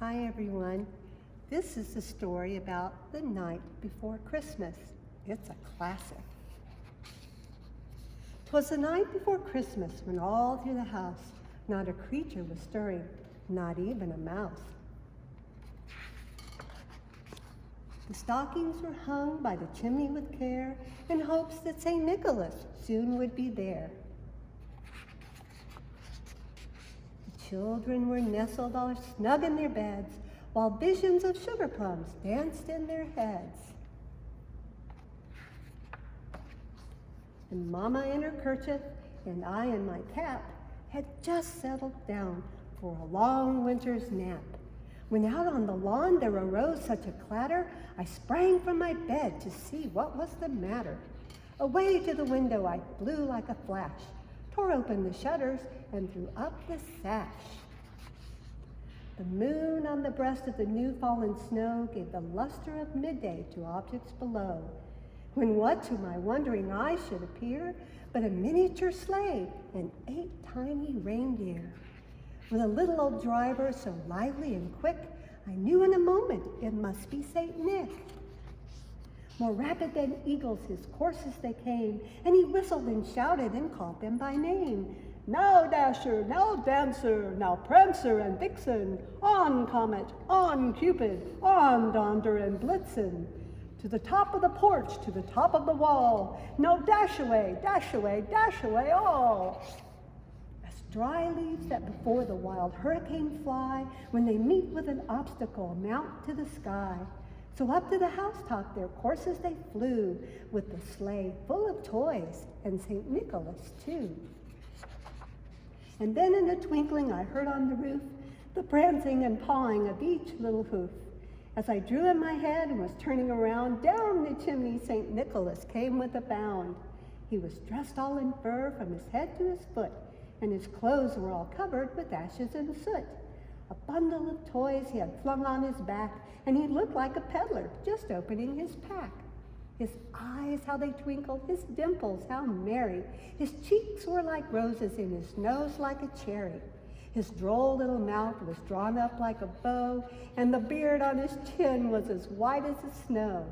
Hi everyone. This is the story about the night before Christmas. It's a classic. 'Twas the night before Christmas when all through the house not a creature was stirring, not even a mouse. The stockings were hung by the chimney with care in hopes that St. Nicholas soon would be there. Children were nestled all snug in their beds, while visions of sugar plums danced in their heads. And Mama in her kerchief and I in my cap had just settled down for a long winter's nap. When out on the lawn there arose such a clatter, I sprang from my bed to see what was the matter. Away to the window I flew like a flash, tore open the shutters, and threw up the sash. The moon on the breast of the new fallen snow gave the luster of midday to objects below, when what to my wondering eyes should appear but a miniature sleigh and 8 tiny reindeer. With a little old driver so lively and quick, I knew in a moment it must be St. Nick. More rapid than eagles his coursers they came, and he whistled and shouted and called them by name. Now Dasher, now Dancer, now Prancer and Vixen, on Comet, on Cupid, on Donder and Blitzen. To the top of the porch, to the top of the wall, now dash away, dash away, dash away all. As dry leaves that before the wild hurricane fly, when they meet with an obstacle, mount to the sky. So up to the housetop their courses they flew, with the sleigh full of toys, and St. Nicholas too. And then in a twinkling I heard on the roof the prancing and pawing of each little hoof. As I drew in my head and was turning around, down the chimney St. Nicholas came with a bound. He was dressed all in fur from his head to his foot, and his clothes were all covered with ashes and soot. A bundle of toys he had flung on his back, and he looked like a peddler just opening his pack. His eyes, how they twinkled, his dimples, how merry. His cheeks were like roses, and his nose like a cherry. His droll little mouth was drawn up like a bow, and the beard on his chin was as white as the snow.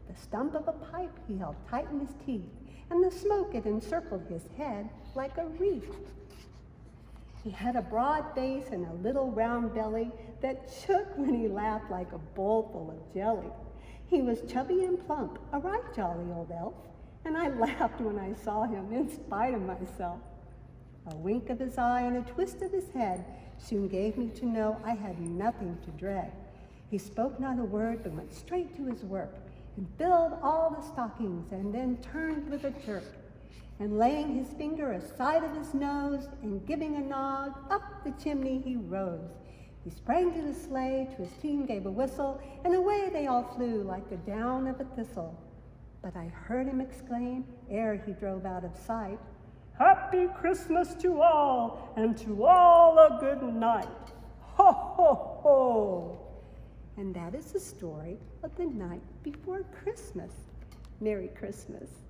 The stump of a pipe he held tight in his teeth, and the smoke it encircled his head like a wreath. He had a broad face and a little round belly that shook when he laughed like a bowl full of jelly. He was chubby and plump, a right jolly old elf, and I laughed when I saw him in spite of myself. A wink of his eye and a twist of his head soon gave me to know I had nothing to dread. He spoke not a word, but went straight to his work, and filled all the stockings, and then turned with a jerk. And laying his finger aside of his nose, and giving a nod, up the chimney he rose. He sprang to the sleigh, to his team gave a whistle, and away they all flew like the down of a thistle. But I heard him exclaim, ere he drove out of sight, "Happy Christmas to all, and to all a good night. Ho, ho, ho." And that is the story of the night before Christmas. Merry Christmas.